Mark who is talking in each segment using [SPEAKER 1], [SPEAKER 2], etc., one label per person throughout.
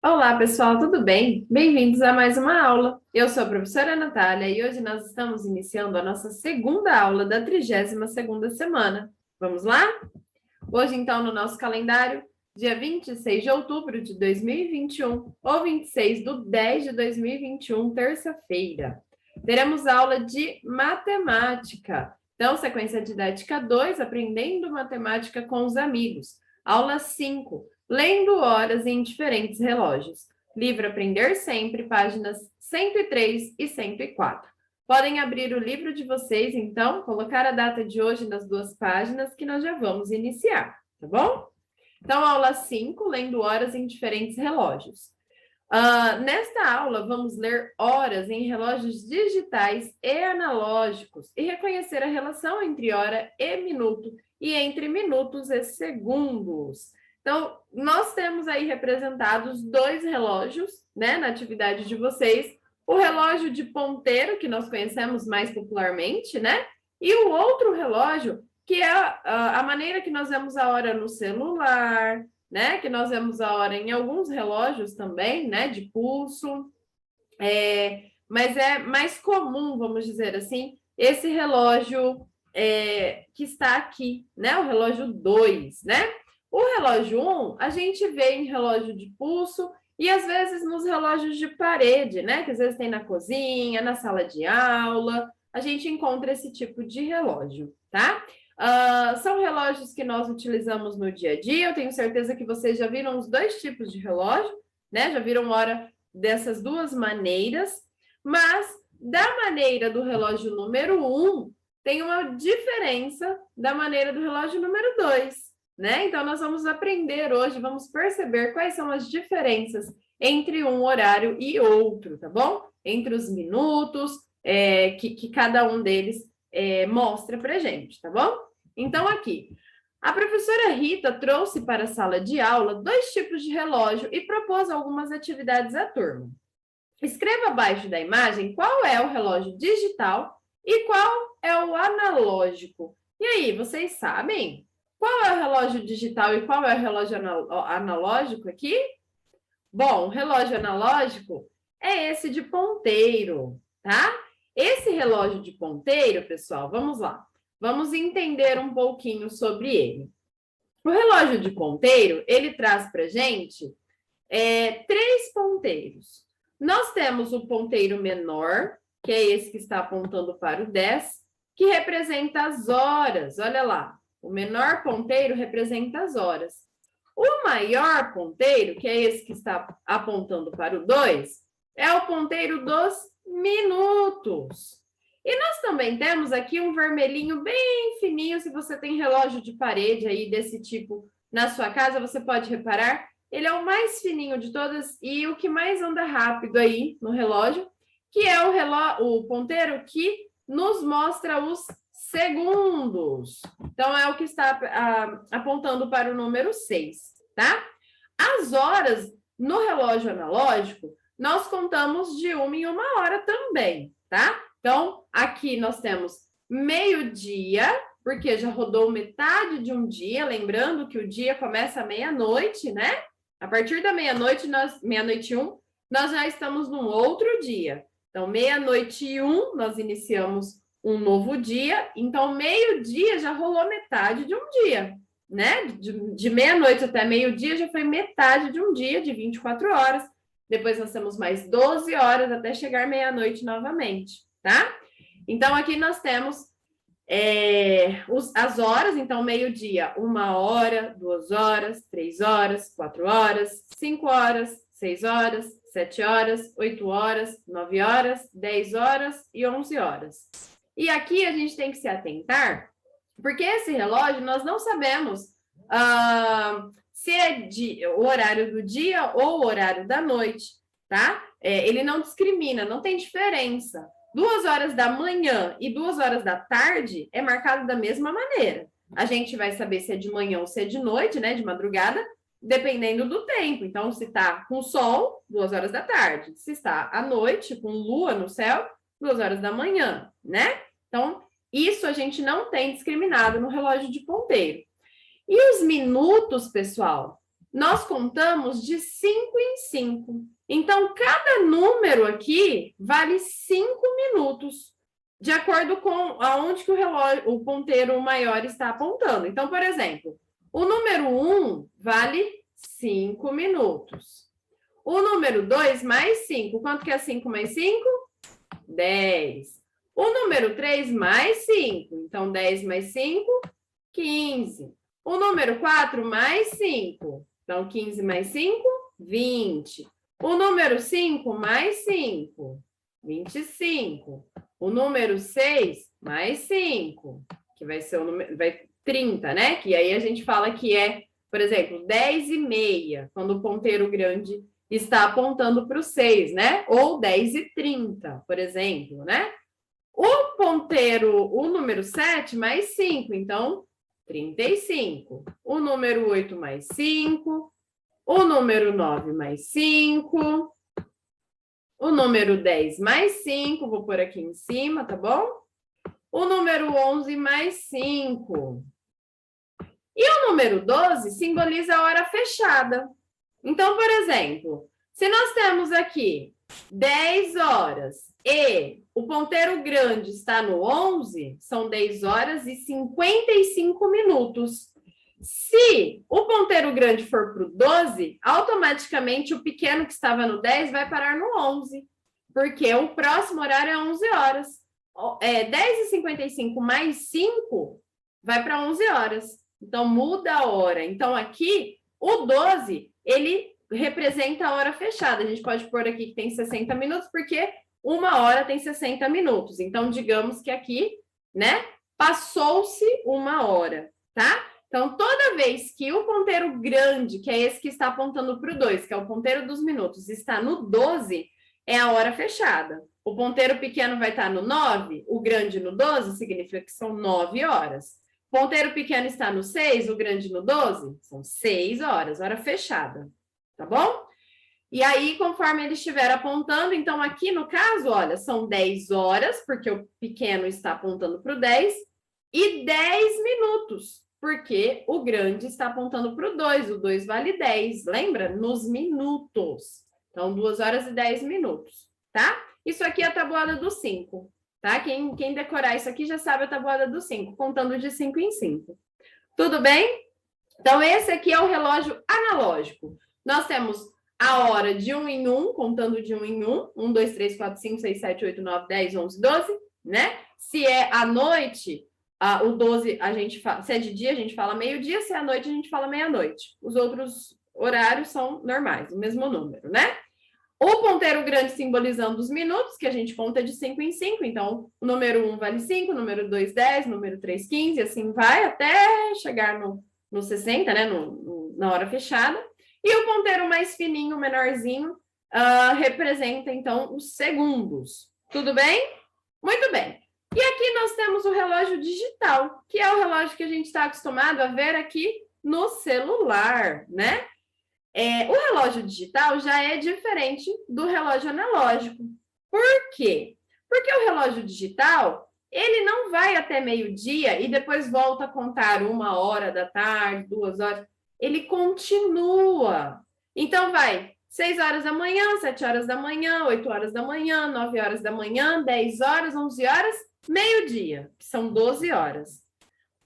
[SPEAKER 1] Olá, pessoal, tudo bem? Bem-vindos a mais uma aula. Eu sou a professora Natália e hoje nós estamos iniciando a nossa segunda aula da 32ª semana. Vamos lá? Hoje, então, no nosso calendário, dia 26 de outubro de 2021, ou 26/10/2021, terça-feira, teremos aula de matemática. Então, sequência didática 2, aprendendo matemática com os amigos. Aula 5, lendo horas em diferentes relógios. Livro Aprender Sempre, páginas 103 e 104. Podem abrir o livro de vocês, então, colocar a data de hoje nas duas páginas que nós já vamos iniciar, tá bom? Então, aula 5, lendo horas em diferentes relógios. Nesta aula, vamos ler horas em relógios digitais e analógicos e reconhecer a relação entre hora e minuto e entre minutos e segundos. Então, nós temos aí representados dois relógios, né, na atividade de vocês. O relógio de ponteiro, que nós conhecemos mais popularmente, né? E o outro relógio, que é a maneira que nós vemos a hora no celular, né? Que nós vemos a hora em alguns relógios também, né? De pulso. Mas é mais comum, vamos dizer assim, esse relógio que está aqui, né? O relógio 2, né? O relógio 1, a gente vê em relógio de pulso e às vezes nos relógios de parede, né? Que às vezes tem na cozinha, na sala de aula, a gente encontra esse tipo de relógio, tá? São relógios que nós utilizamos no dia a dia. Eu tenho certeza que vocês já viram os dois tipos de relógio, né? Já viram hora dessas duas maneiras, mas da maneira do relógio número 1, tem uma diferença da maneira do relógio número 2. Né? Então, nós vamos aprender hoje, vamos perceber quais são as diferenças entre um horário e outro, tá bom? Entre os minutos que cada um deles mostra para gente, tá bom? Então, aqui, a professora Rita trouxe para a sala de aula dois tipos de relógio e propôs algumas atividades à turma. Escreva abaixo da imagem qual é o relógio digital e qual é o analógico. E aí, vocês sabem? Qual é o relógio digital e qual é o relógio analógico aqui? Bom, o relógio analógico é esse de ponteiro, tá? Esse relógio de ponteiro, pessoal, vamos lá. Vamos entender um pouquinho sobre ele. O relógio de ponteiro, ele traz para a gente três ponteiros. Nós temos o ponteiro menor, que é esse que está apontando para o 10, que representa as horas, olha lá. O menor ponteiro representa as horas. O maior ponteiro, que é esse que está apontando para o 2, é o ponteiro dos minutos. E nós também temos aqui um vermelhinho bem fininho. Se você tem relógio de parede aí desse tipo na sua casa, você pode reparar. Ele é o mais fininho de todas e o que mais anda rápido aí no relógio, que é o ponteiro que nos mostra os segundos. Então, é o que está apontando para o número 6, tá? As horas no relógio analógico, nós contamos de 1 em 1 hora também, tá? Então, aqui nós temos meio-dia, porque já rodou metade de um dia, lembrando que o dia começa à meia-noite, né? A partir da meia-noite, meia-noite e 1, nós já estamos num outro dia. Então, meia-noite e 1, nós iniciamos um novo dia. Então, meio-dia já rolou metade de um dia, né? De meia-noite até meio-dia já foi metade de um dia, de 24 horas. Depois nós temos mais 12 horas até chegar meia-noite novamente, tá? Então, aqui nós temos as horas. Então, meio-dia, 1 hora, 2 horas, 3 horas, 4 horas, 5 horas, 6 horas, 7 horas, 8 horas, 9 horas, 10 horas e 11 horas. E aqui a gente tem que se atentar, porque esse relógio nós não sabemos se é o horário do dia ou o horário da noite, tá? Ele não discrimina, não tem diferença. 2 horas da manhã e 2 horas da tarde é marcado da mesma maneira. A gente vai saber se é de manhã ou se é de noite, né? De madrugada, dependendo do tempo. Então, se está com sol, 2 horas da tarde. Se está à noite, com lua no céu, 2 horas da manhã, né? Então, isso a gente não tem discriminado no relógio de ponteiro. E os minutos, pessoal? nós contamos de 5 em 5. Então, cada número aqui vale 5 minutos, de acordo com aonde que o ponteiro maior está apontando. Então, por exemplo, o número 1 vale 5 minutos. O número 2 mais 5. Quanto que é 5 mais 5? 10. O número 3 mais 5. Então, 10 mais 5, 15. O número 4 mais 5. Então, 15 mais 5, 20. O número 5 mais 5, 25. O número 6 mais 5, que vai ser o número, 30, né? Que aí a gente fala que é, por exemplo, 10 e meia, quando o ponteiro grande está apontando para o 6, né? Ou 10 e 30, por exemplo, né? O ponteiro, o número 7 mais 5, então 35. O número 8 mais 5. O número 9 mais 5. O número 10 mais 5. Vou pôr aqui em cima, tá bom? O número 11 mais 5. E o número 12 simboliza a hora fechada. Então, por exemplo, se nós temos aqui 10 horas e o ponteiro grande está no 11, são 10 horas e 55 minutos. Se o ponteiro grande for para o 12, automaticamente o pequeno que estava no 10 vai parar no 11, porque o próximo horário é 11 horas. 10 e 55 mais 5 vai para 11 horas. Então, muda a hora. Então, aqui, o 12, ele representa a hora fechada. A gente pode pôr aqui que tem 60 minutos, porque uma hora tem 60 minutos. Então, digamos que aqui, né, passou-se uma hora, tá? Então, toda vez que o ponteiro grande, que é esse que está apontando para o 2, que é o ponteiro dos minutos, está no 12, é a hora fechada. O ponteiro pequeno vai estar no 9, o grande no 12, significa que são 9 horas. O ponteiro pequeno está no 6, o grande no 12, são 6 horas, hora fechada, tá bom? E aí, conforme ele estiver apontando, então aqui no caso, olha, são 10 horas, porque o pequeno está apontando para o 10, e 10 minutos, porque o grande está apontando para o 2, o 2 vale 10, lembra? Nos minutos. Então, 2 horas e 10 minutos, tá? Isso aqui é a tabuada do 5, tá? Quem decorar isso aqui já sabe a tabuada do 5, contando de 5 em 5. Tudo bem? Então, esse aqui é o relógio analógico. Nós temos a hora de 1 em 1, contando de 1 em 1. 1, 2, 3, 4, 5, 6, 7, 8, 9, 10, 11, 12, né? Se é à noite, o 12, a gente fala, se é de dia, a gente fala meio-dia, se é à noite, a gente fala meia-noite. Os outros horários são normais, o mesmo número, né? O ponteiro grande simbolizando os minutos, que a gente conta de 5 em 5. Então, o número 1 vale 5, o número 2, 10, o número 3, 15, assim vai até chegar no 60, né? Na hora fechada. E o ponteiro mais fininho, menorzinho, representa, então, os segundos. Tudo bem? Muito bem. E aqui nós temos o relógio digital, que é o relógio que a gente está acostumado a ver aqui no celular, né? O relógio digital já é diferente do relógio analógico. Por quê? Porque o relógio digital, ele não vai até meio-dia e depois volta a contar 1 hora da tarde, 2 horas. Ele continua. Então, vai 6 horas da manhã, 7 horas da manhã, 8 horas da manhã, 9 horas da manhã, 10 horas, 11 horas, meio-dia, que são 12 horas.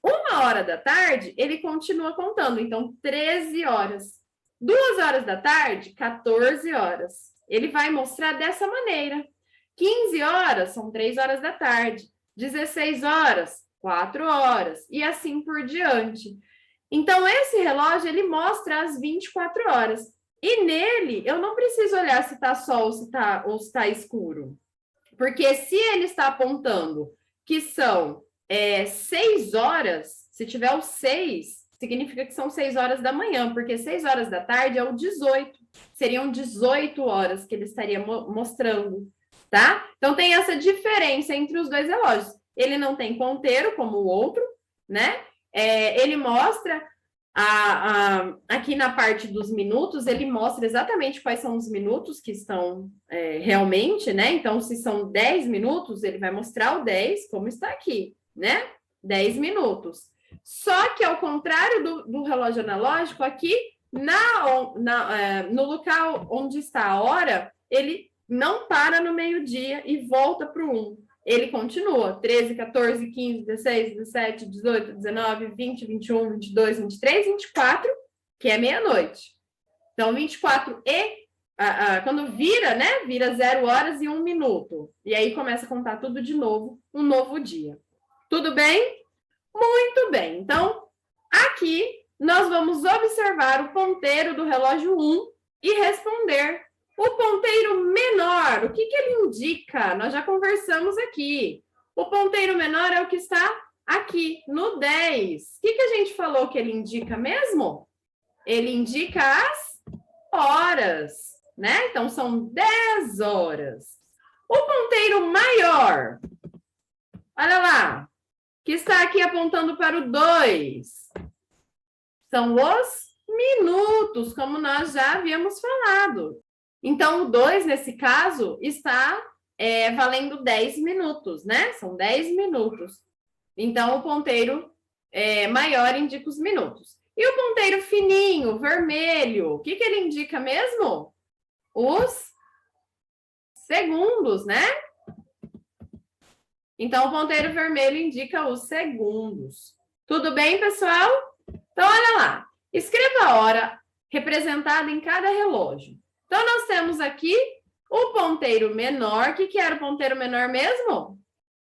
[SPEAKER 1] 1 hora da tarde, ele continua contando, então 13 horas. 2 horas da tarde, 14 horas. Ele vai mostrar dessa maneira. 15 horas são 3 horas da tarde. 16 horas, 4 horas. E assim por diante. Então, esse relógio, ele mostra as 24 horas. E nele, eu não preciso olhar se está sol ou se tá escuro. Porque se ele está apontando que são 6 horas, se tiver o 6, significa que são 6 horas da manhã, porque 6 horas da tarde é o 18. Seriam 18 horas que ele estaria mostrando, tá? Então, tem essa diferença entre os dois relógios. Ele não tem ponteiro, como o outro, né? Ele mostra, aqui na parte dos minutos, ele mostra exatamente quais são os minutos que estão realmente, né? Então, se são 10 minutos, ele vai mostrar o 10, como está aqui, né? 10 minutos. Só que, ao contrário do relógio analógico, aqui No local onde está a hora, ele não para no meio-dia e volta para o 1. Ele continua, 13, 14, 15, 16, 17, 18, 19, 20, 21, 22, 23, 24, que é meia-noite. Então, 24 quando vira, né? Vira 0 horas e 1 minuto. E aí começa a contar tudo de novo, um novo dia. Tudo bem? Muito bem. Então, aqui nós vamos observar o ponteiro do relógio 1 e responder. O ponteiro menor, o que ele indica? Nós já conversamos aqui. O ponteiro menor é o que está aqui, no 10. O que a gente falou que ele indica mesmo? Ele indica as horas, né? Então, são 10 horas. O ponteiro maior, olha lá, que está aqui apontando para o 2. São os minutos, como nós já havíamos falado. Então, o 2, nesse caso, está valendo 10 minutos, né? São 10 minutos. Então, o ponteiro maior indica os minutos. E o ponteiro fininho, vermelho, o que ele indica mesmo? Os segundos, né? Então, o ponteiro vermelho indica os segundos. Tudo bem, pessoal? Então, olha lá. Escreva a hora representada em cada relógio. Então, nós temos aqui o ponteiro menor. O que era o ponteiro menor mesmo?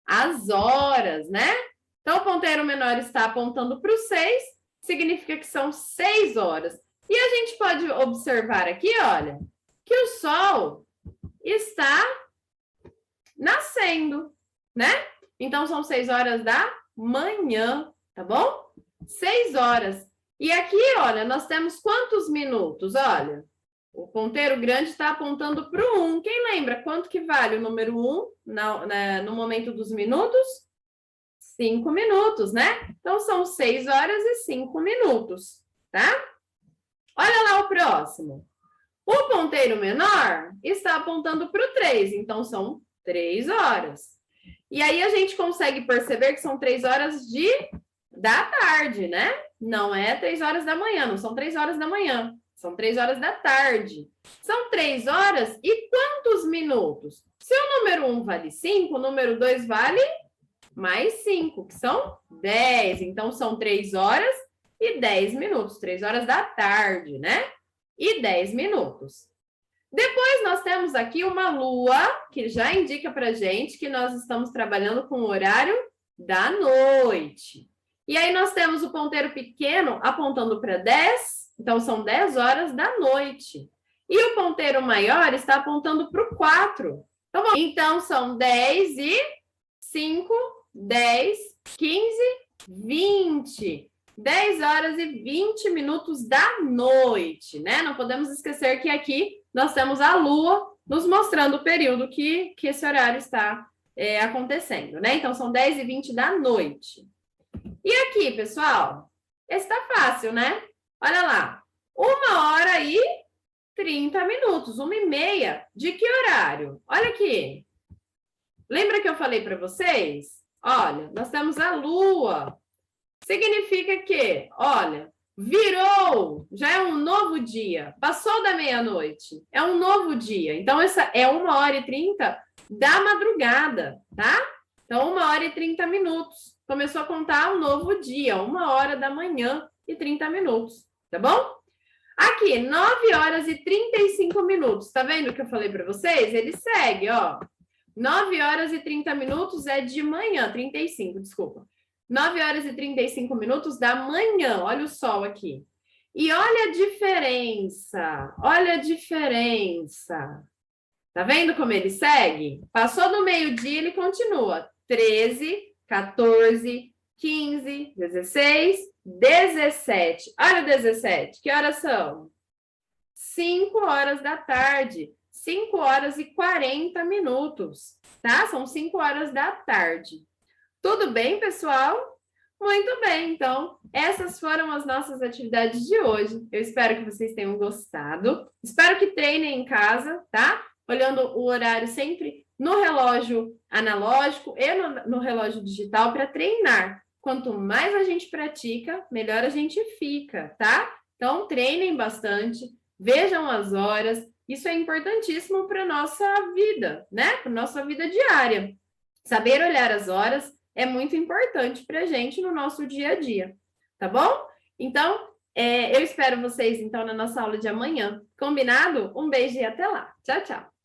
[SPEAKER 1] As horas, né? Então, o ponteiro menor está apontando para o 6, significa que são 6 horas. E a gente pode observar aqui, olha, que o sol está nascendo, né? Então, são 6 horas da manhã, tá bom? 6 horas. E aqui, olha, nós temos quantos minutos? Olha, o ponteiro grande está apontando para o 1. Quem lembra quanto que vale o número 1 no momento dos minutos? 5 minutos, né? Então, são 6 horas e 5 minutos, tá? Olha lá o próximo. O ponteiro menor está apontando para o 3, então são 3 horas. E aí a gente consegue perceber que são 3 horas da tarde, né? Não é 3 horas da manhã, não são 3 horas da manhã, são 3 horas da tarde. São 3 horas e quantos minutos? Se o número 1 vale 5, o número 2 vale mais 5, que são 10. Então, são 3 horas e 10 minutos. 3 horas da tarde, né? E 10 minutos. Depois, nós temos aqui uma lua, que já indica para a gente que nós estamos trabalhando com o horário da noite. E aí, nós temos o ponteiro pequeno apontando para 10. Então, são 10 horas da noite. E o ponteiro maior está apontando para o 4. Então, são 10 e 5, 10, 15, 20. 10 horas e 20 minutos da noite, né? Não podemos esquecer que aqui nós temos a lua nos mostrando o período que esse horário está acontecendo, né? Então, são 10 e 20 da noite. E aqui, pessoal, está fácil, né? Olha lá, 1h e 30 minutos, 1h30. De que horário? Olha aqui. Lembra que eu falei para vocês? Olha, nós temos a lua. Significa que, olha, virou, já é um novo dia. Passou da meia-noite, é um novo dia. Então, essa é 1h e 30 da madrugada, tá? Então, 1h e 30 minutos. Começou a contar um novo dia, 1h da manhã e 30 minutos, tá bom? Aqui, 9 horas e 35 minutos. Tá vendo o que eu falei para vocês? Ele segue, ó. 9 horas e 30 minutos é de manhã, 35, desculpa. 9 horas e 35 minutos da manhã, olha o sol aqui. E olha a diferença, olha a diferença. Tá vendo como ele segue? Passou do meio-dia, ele continua. 13, 14, 15, 16, 17. Olha o 17, que horas são? 5 horas da tarde. 5 horas e 40 minutos, tá? São 5 horas da tarde. Tudo bem, pessoal? Muito bem, então, essas foram as nossas atividades de hoje. Eu espero que vocês tenham gostado. Espero que treinem em casa, tá? Olhando o horário sempre no relógio analógico e no relógio digital para treinar. Quanto mais a gente pratica, melhor a gente fica, tá? Então, treinem bastante, vejam as horas. Isso é importantíssimo para a nossa vida, né? Para a nossa vida diária. Saber olhar as horas é muito importante para a gente no nosso dia a dia, tá bom? Então, eu espero vocês, então, na nossa aula de amanhã. Combinado? Um beijo e até lá. Tchau, tchau.